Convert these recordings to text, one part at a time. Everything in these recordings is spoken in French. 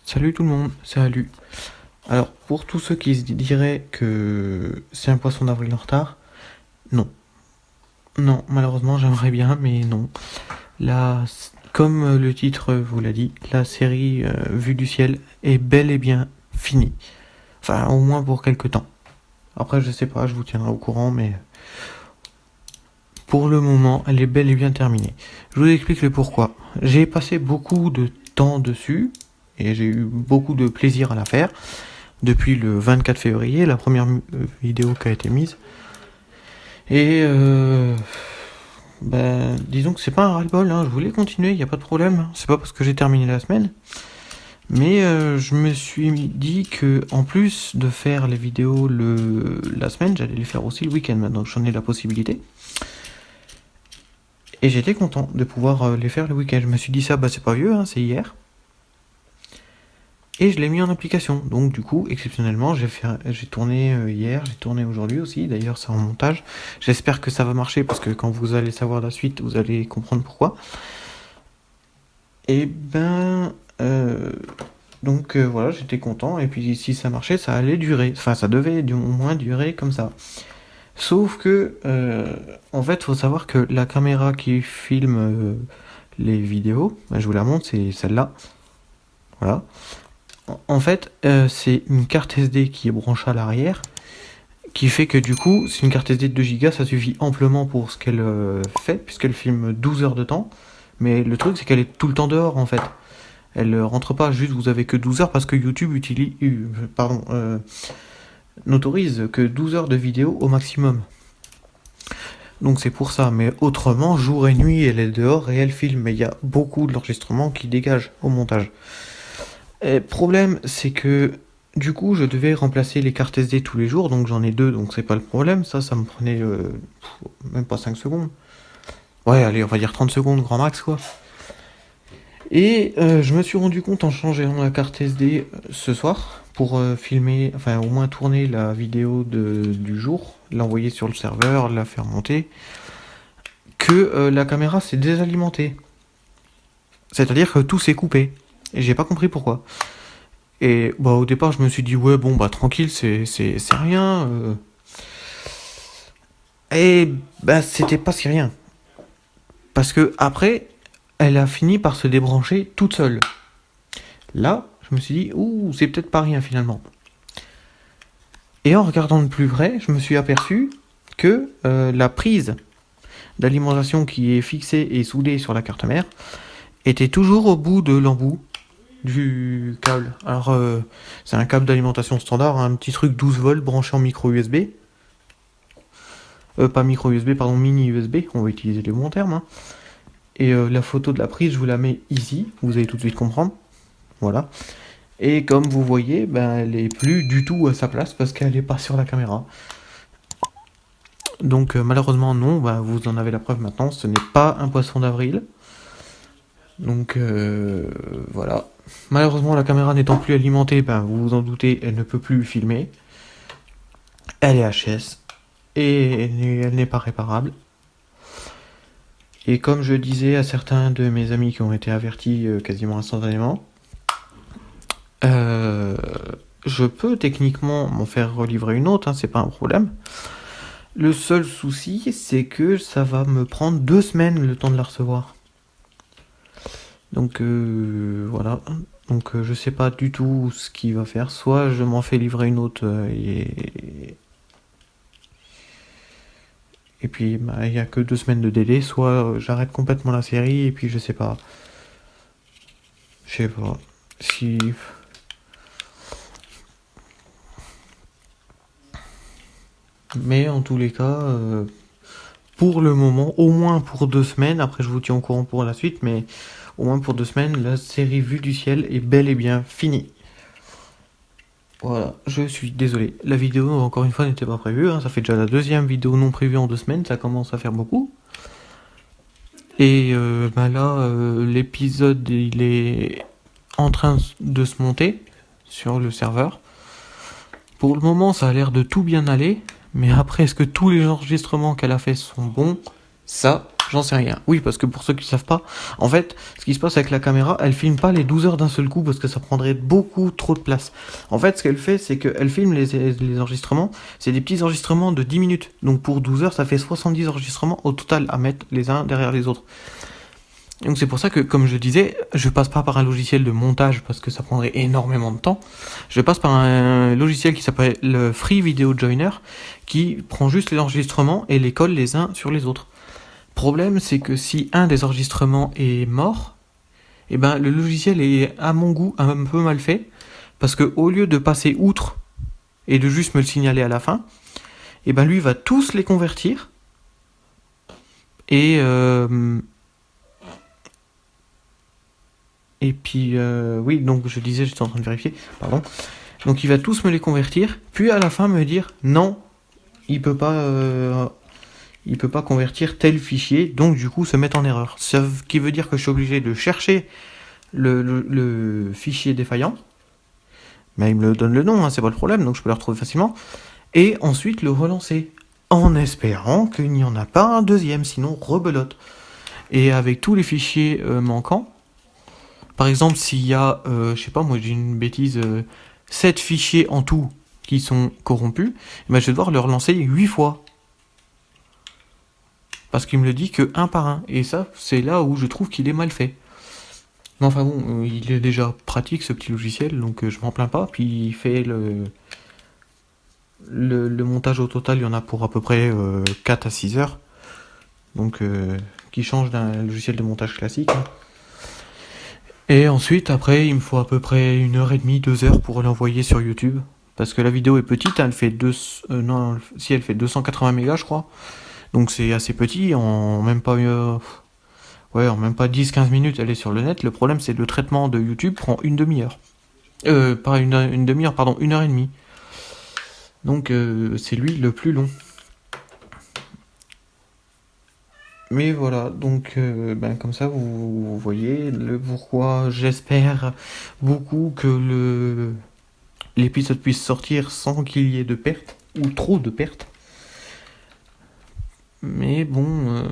Salut tout le monde, salut. Alors, pour tous ceux qui se diraient que c'est un poisson d'avril en retard, non. Non, malheureusement, j'aimerais bien, mais non. Là, comme le titre vous l'a dit, la série Vue du ciel est bel et bien finie. Enfin, au moins pour quelques temps. Après, je sais pas, je vous tiendrai au courant, mais pour le moment, elle est bel et bien terminée. Je vous explique le pourquoi. J'ai passé beaucoup de temps dessus, et j'ai eu beaucoup de plaisir à la faire. Depuis le 24 février, la première vidéo qui a été mise. Et disons que c'est pas un ras-le-bol, hein. Je voulais continuer, il n'y a pas de problème. C'est pas parce que j'ai terminé la semaine. Mais je me suis dit que en plus de faire les vidéos la semaine, j'allais les faire aussi le week-end. Maintenant que j'en ai la possibilité. Et j'étais content de pouvoir les faire le week-end. Je me suis dit ça, c'est pas vieux, hein, c'est hier. Et je l'ai mis en application. Donc du coup, exceptionnellement, j'ai tourné hier, j'ai tourné aujourd'hui aussi. D'ailleurs, c'est en montage. J'espère que ça va marcher parce que quand vous allez savoir la suite, vous allez comprendre pourquoi. Et donc voilà, j'étais content. Et puis si ça marchait, ça allait durer. Enfin, ça devait au moins durer comme ça. Sauf que, en fait, faut savoir que la caméra qui filme les vidéos, je vous la montre, c'est celle-là. Voilà. En fait, c'est une carte SD qui est branchée à l'arrière, qui fait que du coup, c'est une carte SD de 2 Go, ça suffit amplement pour ce qu'elle fait, puisqu'elle filme 12 heures de temps. Mais le truc, c'est qu'elle est tout le temps dehors, en fait. Elle rentre pas, juste vous avez que 12 heures, parce que YouTube n'autorise que 12 heures de vidéo au maximum. Donc c'est pour ça, mais autrement, jour et nuit, elle est dehors et elle filme. Mais il y a beaucoup de l'enregistrement qui dégage au montage. Le problème, c'est que du coup, je devais remplacer les cartes SD tous les jours, donc j'en ai deux, donc c'est pas le problème. Ça me prenait même pas 5 secondes. Ouais, allez, on va dire 30 secondes, grand max, quoi. Et je me suis rendu compte en changeant la carte SD ce soir, pour filmer, enfin au moins tourner la vidéo du jour, l'envoyer sur le serveur, la faire monter, que la caméra s'est désalimentée. C'est-à-dire que tout s'est coupé. Et j'ai pas compris pourquoi. Et au départ, je me suis dit, ouais, tranquille, c'est rien. Et c'était pas si rien. Parce que après, elle a fini par se débrancher toute seule. Là, je me suis dit, c'est peut-être pas rien finalement. Et en regardant de plus près, je me suis aperçu que la prise d'alimentation qui est fixée et soudée sur la carte mère était toujours au bout de l'embout du câble. Alors, c'est un câble d'alimentation standard, un petit truc 12 volts branché en micro USB. Pas micro USB, pardon, mini USB. On va utiliser les bons termes. Hein. Et la photo de la prise, je vous la mets ici. Vous allez tout de suite comprendre. Voilà. Et comme vous voyez, elle est plus du tout à sa place parce qu'elle est pas sur la caméra. Donc malheureusement non, vous en avez la preuve maintenant. Ce n'est pas un poisson d'avril. Donc voilà. Malheureusement, la caméra n'étant plus alimentée, vous vous en doutez, elle ne peut plus filmer. Elle est HS et elle n'est pas réparable. Et comme je disais à certains de mes amis qui ont été avertis quasiment instantanément, je peux techniquement m'en faire relivrer une autre, c'est pas un problème. Le seul souci, c'est que ça va me prendre 2 semaines le temps de la recevoir. Donc voilà. Donc je sais pas du tout ce qu'il va faire. Soit je m'en fais livrer une autre et puis il n'y a que 2 semaines de délai. Soit j'arrête complètement la série et puis je sais pas. Je sais pas. Si... Mais en tous les cas, pour le moment, au moins pour 2 semaines, après je vous tiens au courant pour la suite, mais au moins pour 2 semaines, la série Vue du ciel est bel et bien finie. Voilà, je suis désolé. La vidéo, encore une fois, n'était pas prévue. Ça fait déjà la 2e vidéo non prévue en 2 semaines, ça commence à faire beaucoup. Et là, l'épisode, il est en train de se monter sur le serveur. Pour le moment, ça a l'air de tout bien aller. Mais après, est-ce que tous les enregistrements qu'elle a fait sont bons? Ça, J'en sais rien. Oui, parce que pour ceux qui ne savent pas, en fait, ce qui se passe avec la caméra, elle filme pas les 12 heures d'un seul coup parce que ça prendrait beaucoup trop de place. En fait, ce qu'elle fait, c'est qu'elle filme les enregistrements. C'est des petits enregistrements de 10 minutes. Donc pour 12 heures, ça fait 70 enregistrements au total à mettre les uns derrière les autres. Donc c'est pour ça que, comme je disais, je passe pas par un logiciel de montage parce que ça prendrait énormément de temps. Je passe par un logiciel qui s'appelle le Free Video Joiner qui prend juste les enregistrements et les colle les uns sur les autres. Problème, c'est que si un des enregistrements est mort, eh ben le logiciel est à mon goût un peu mal fait parce que au lieu de passer outre et de juste me le signaler à la fin, eh ben lui va tous les convertir et puis oui, donc je disais, j'étais en train de vérifier, pardon. Donc il va tous me les convertir, puis à la fin me dire non, il peut pas convertir tel fichier, donc du coup se mettre en erreur. Ce qui veut dire que je suis obligé de chercher le fichier défaillant, mais il me donne le nom, hein, c'est pas le problème, donc je peux le retrouver facilement, et ensuite le relancer, en espérant qu'il n'y en a pas un deuxième, sinon rebelote. Et avec tous les fichiers manquants, par exemple s'il y a, je sais pas, moi j'ai une bêtise, 7 fichiers en tout qui sont corrompus, ben je vais devoir le relancer 8 fois. Parce qu'il me le dit que un par un. Et ça, c'est là où je trouve qu'il est mal fait. Mais enfin bon, il est déjà pratique ce petit logiciel, donc je m'en plains pas. Puis il fait le montage au total, il y en a pour à peu près 4 à 6 heures. Donc qui change d'un logiciel de montage classique. Et ensuite, après, il me faut à peu près 1h30, 2 heures pour l'envoyer sur YouTube. Parce que la vidéo est petite, hein, elle fait elle fait 280 mégas, je crois. Donc c'est assez petit, en même pas 10-15 minutes, elle est sur le net. Le problème, c'est que le traitement de YouTube prend une demi-heure. Pas une demi-heure, pardon, 1h30. Donc c'est lui le plus long. Mais voilà, donc comme ça vous voyez le pourquoi j'espère beaucoup que l'épisode puisse sortir sans qu'il y ait de pertes, ou trop de pertes. Mais bon,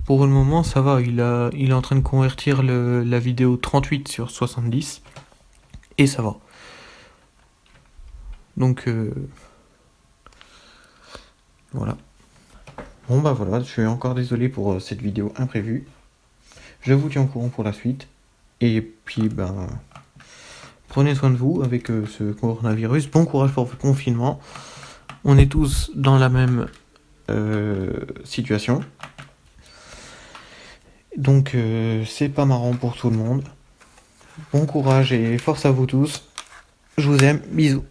pour le moment ça va, il est en train de convertir la vidéo 38 sur 70, et ça va. Donc voilà. Bon bah voilà, je suis encore désolé pour cette vidéo imprévue. Je vous tiens au courant pour la suite. Et puis prenez soin de vous avec ce coronavirus. Bon courage pour votre confinement. On est tous dans la même situation. Donc c'est pas marrant pour tout le monde. Bon courage et force à vous tous. Je vous aime, bisous.